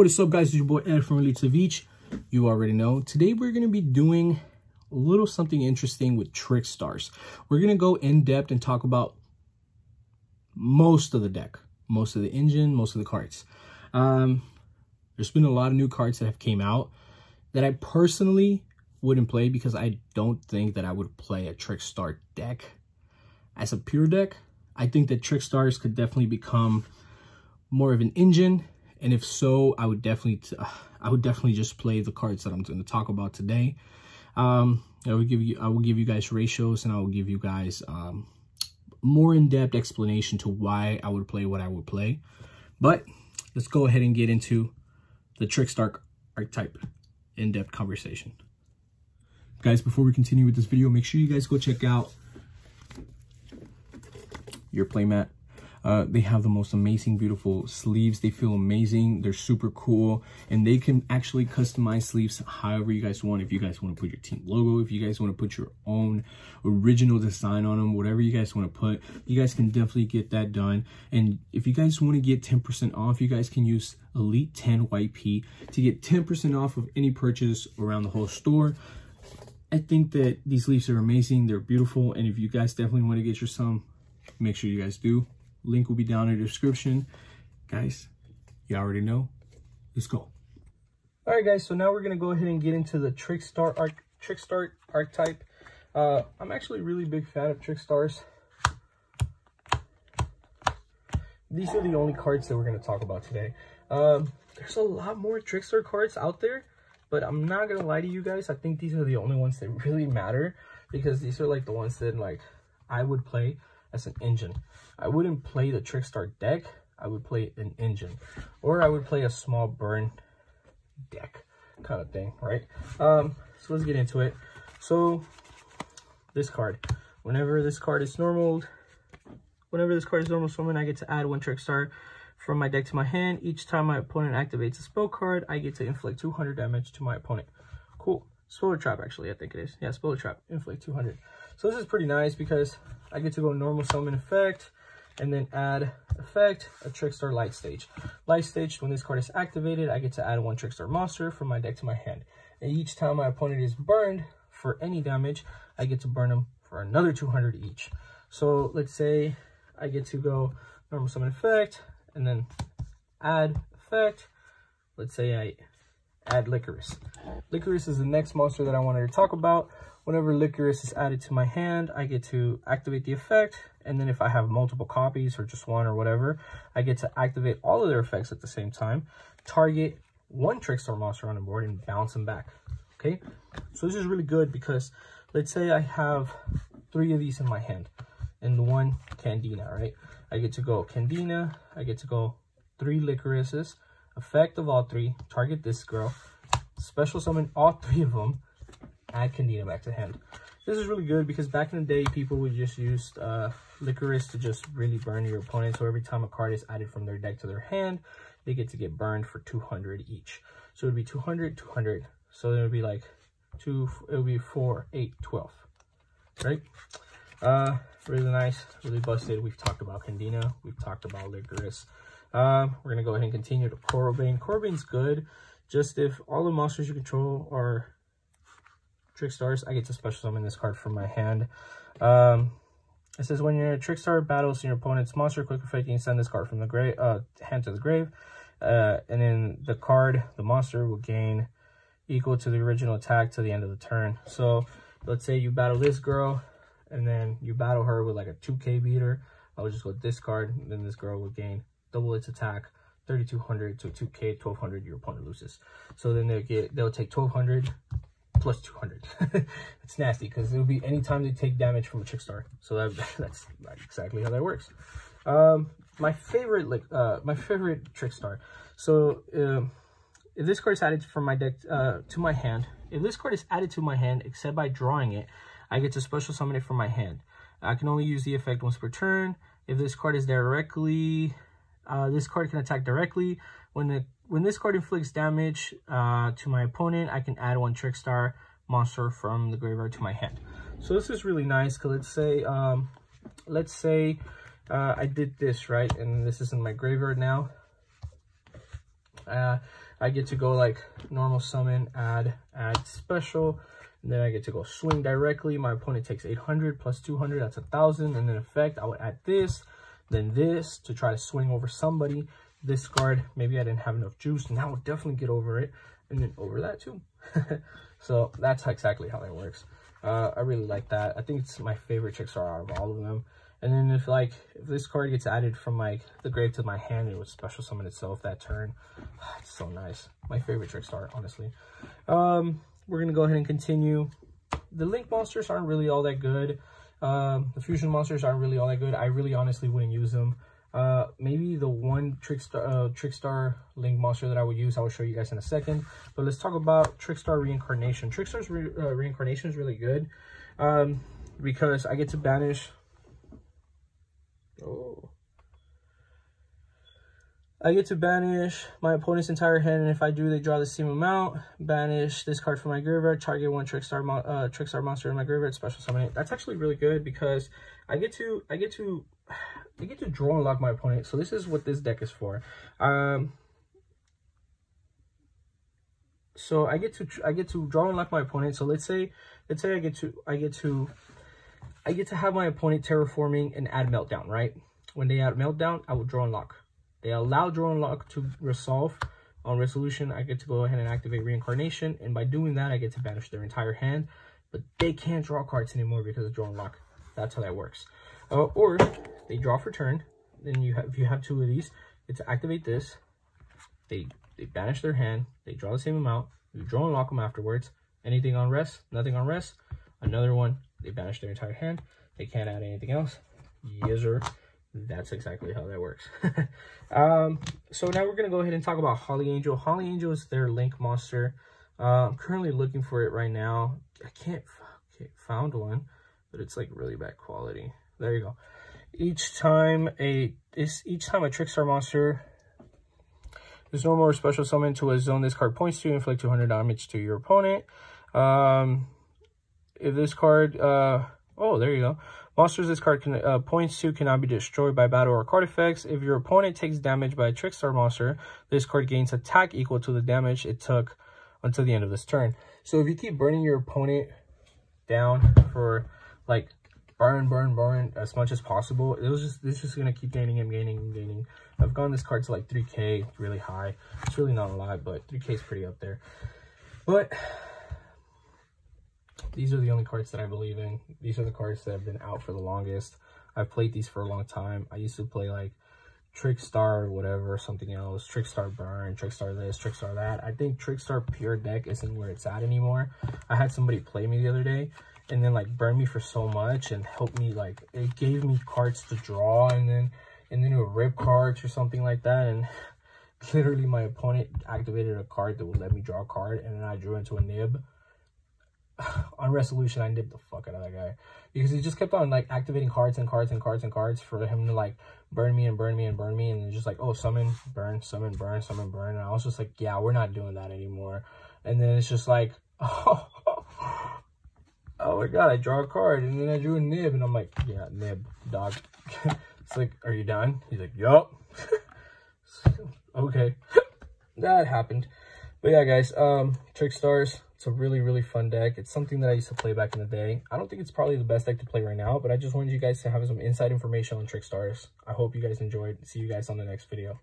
What is up, guys? It's your boy Ed from Elite of Each. You already know. Today we're going to be doing a little something interesting with TrickStars. We're going to go in depth and talk about most of the deck, most of the engine, most of the cards. There's been a lot of new cards that have came out that I personally wouldn't play because I don't think that I would play a TrickStar deck as a pure deck. I think that TrickStars could definitely become more of an engine, and if so, I would definitely just play the cards that I'm going to talk about today. I will give you guys ratios, and I will give you guys more in-depth explanation to why I would play what I would play. But let's go ahead and get into the TrickStar Archtype in-depth conversation. Guys, before we continue with this video, make sure you guys go check out your playmat. They have the most amazing, beautiful sleeves. They feel amazing. They're super cool, and they can actually customize sleeves however you guys want. If you guys want to put your team logo, if you guys want to put your own original design on them, whatever you guys want to put, you guys can definitely get that done. And if you guys want to get 10% off, you guys can use Elite 10 YP to get 10% off of any purchase around the whole store. I think that these sleeves are amazing. They're beautiful, and if you guys definitely want to get your some, make sure you guys do. Link will be down in the description. Guys, you already know. Let's go. All right, guys, so now we're going to go ahead and get into the TrickStar Archtype. I'm actually a really big fan of TrickStars. These are the only cards that we're going to talk about today. There's a lot more TrickStar cards out there, but I'm not going to lie to you guys. I think these are the only ones that really matter, because these are like the ones that like I would play as an engine. I wouldn't play the TrickStar deck. I would play an engine, or I would play a small burn deck kind of thing, right? So let's get into it. So this card, whenever this card is normal summon, I get to add one TrickStar from my deck to my hand. Each time my opponent activates a spell card, I get to inflict 200 damage to my opponent. Cool. Spell Trap, actually, I think it is. Yeah, Spell Trap, inflict 200. So this is pretty nice because I get to go normal summon effect and then add effect, a TrickStar Light Stage. Light Stage, when this card is activated, I get to add one TrickStar monster from my deck to my hand. And each time my opponent is burned for any damage, I get to burn them for another 200 each. So let's say I get to go normal summon effect and then add effect. Let's say I add Licorice. Licorice is the next monster that I wanted to talk about. Whenever Licorice is added to my hand, I get to activate the effect, and then if I have multiple copies or just one or whatever, I get to activate all of their effects at the same time, target one TrickStar monster on the board, and bounce them back. Okay, so this is really good because let's say I have 3 of these in my hand and one Candina, right? I get to go Candina, I get to go 3 Licorices, effect of all 3, target this girl, special summon all 3 of them, add Candina back to hand. This is really good because back in the day, people would just use Licorice to just really burn your opponent. So every time a card is added from their deck to their hand, they get to get burned for 200 each. So it would be 200, 200. So it would be like it would be 4, 8, 12, right? Really nice, really busted. We've talked about Candina, we've talked about Licorice. We're gonna go ahead and continue to Corobane. Corabane's good. Just if all the monsters you control are TrickStars, I get to special summon this card from my hand. It says when your TrickStar battles your opponent's monster, quick effect, you can send this card from the hand to the grave. And then the monster will gain equal to the original attack to the end of the turn. So let's say you battle this girl, and then you battle her with like a 2k beater. I would just go discard, and then this girl will gain double its attack, 3200 to 2k, 1200. Your opponent loses. So then they'll take 1200 plus 200. It's nasty because it will be anytime they take damage from a TrickStar. So that's exactly how that works. My favorite TrickStar. So if this card is added from my deck to my hand, except by drawing it, I get to special summon it from my hand. I can only use the effect once per turn. If this card is directly, this card can attack directly. When this card inflicts damage to my opponent, I can add one TrickStar monster from the graveyard to my hand. So this is really nice because let's say I did this, right? And this is in my graveyard now. I get to go like normal summon, add special, and then I get to go swing directly. My opponent takes 800 plus 200, that's 1,000, and then effect, I would add this, then this to try to swing over somebody. This card, maybe I didn't have enough juice, and I would definitely get over it, and then over that too. So that's exactly how it works. I really like that. I think it's my favorite TrickStar out of all of them. And then if this card gets added from like the grave to my hand, it would special summon itself that turn. It's so nice. My favorite TrickStar, honestly. We're gonna go ahead and continue. The Link monsters aren't really all that good. The Fusion monsters aren't really all that good. I really honestly wouldn't use them. Maybe the one TrickStar Link monster that I would use, I will show you guys in a second. But let's talk about TrickStar Reincarnation. TrickStar's Reincarnation is really good because I get to banish. I get to banish my opponent's entire hand, and if I do, they draw the same amount. Banish this card from my graveyard. Target one TrickStar monster in my graveyard. Special summon it. That's actually really good because I get to draw and lock my opponent. So this is what this deck is for. So I get to draw and lock my opponent. So let's say I get to have my opponent terraforming and add meltdown, right? When they add meltdown, I will draw and lock. They allow draw and lock to resolve. On resolution, I get to go ahead and activate Reincarnation, and by doing that, I get to banish their entire hand. But they can't draw cards anymore because of draw and lock. That's how that works. Or they draw for turn. Then if you have two of these, it's to activate this. They banish their hand. They draw the same amount. You draw and lock them afterwards. Anything on rest, nothing on rest. Another one. They banish their entire hand. They can't add anything else. Yes, sir. That's exactly how that works. So now we're going to go ahead and talk about Holly Angel. Holly Angel is their Link monster. I'm currently looking for it right now. I can't found one, but it's like really bad quality. There you go. Each time a TrickStar monster is normal or special summon to a zone this card points to, inflict 200 damage to your opponent. If this card, oh, there you go. Monsters this card points to cannot be destroyed by battle or card effects. If your opponent takes damage by a TrickStar monster, this card gains attack equal to the damage it took until the end of this turn. So if you keep burning your opponent down for like burn as much as possible, it's just gonna keep gaining. I've gone this card to like 3K, really high. It's really not a lot, but 3K is pretty up there. But these are the only cards that I believe in. These are the cards that have been out for the longest. I've played these for a long time. I used to play like TrickStar, whatever, something else. TrickStar Burn, TrickStar this, TrickStar that. I think TrickStar Pure deck isn't where it's at anymore. I had somebody play me the other day and then like burn me for so much and help me, like it gave me cards to draw and then it would rip cards or something like that. And literally my opponent activated a card that would let me draw a card, and then I drew into a nib. On resolution, I nibbed the fuck out of that guy because he just kept on like activating cards for him to like burn me, and then just like, oh, summon, burn, summon, burn, summon, burn. And I was just like, yeah, we're not doing that anymore. And then it's just like, oh my god, I draw a card, and then I drew a nib, and I'm like, yeah, nib, dog. It's like, are you done? He's like, yup. Okay, that happened. But yeah, guys, TrickStars. It's a really, really fun deck. It's something that I used to play back in the day. I don't think it's probably the best deck to play right now, but I just wanted you guys to have some inside information on TrickStars. I hope you guys enjoyed. See you guys on the next video.